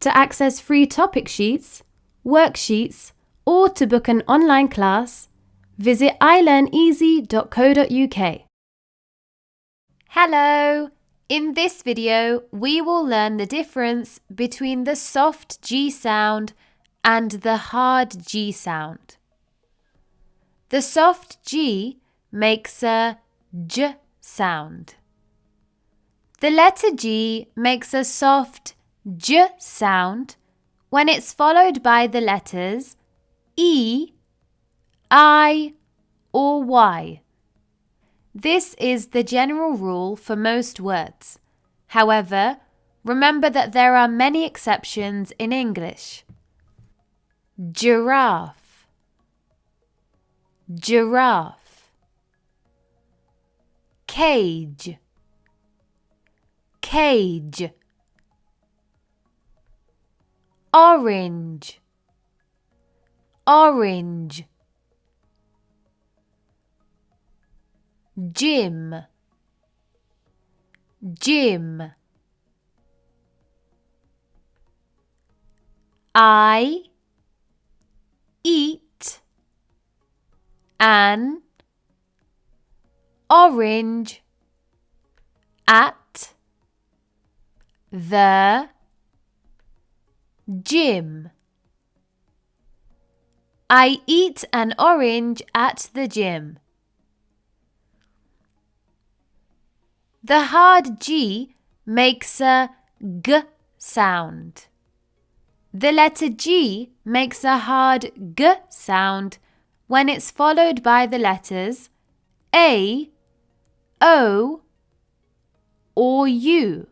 To access free topic sheets, worksheets, or to book an online class, visit iLearneasy.co.uk. Hello! In this video, we will learn the difference between the soft G sound and the hard G sound. The soft G makes a J sound. The letter G makes a soft J sound when it's followed by the letters E, I, or Y. This is the general rule for most words. However, remember that there are many exceptions in English. Giraffe, giraffe. Cage, cage. Orange, orange. Gym, gym. I eat an orange at the gym. I eat an orange at the gym. The hard G makes a G sound. The letter G makes a hard G sound when it's followed by the letters A, O, or U.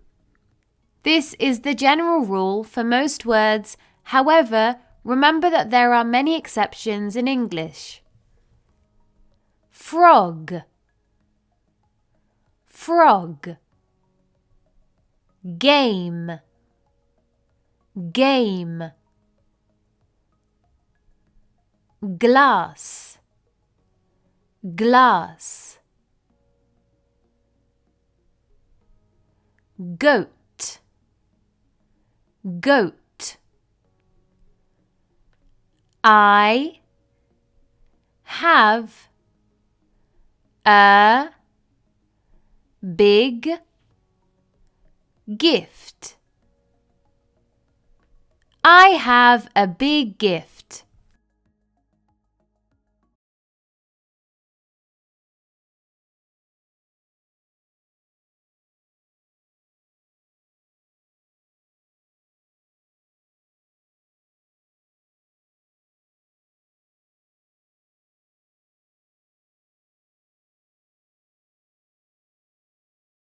This is the general rule for most words. However, remember that there are many exceptions in English. Frog, frog. Game, game. Glass, glass. Goat, goat. I have a big gift. I have a big gift.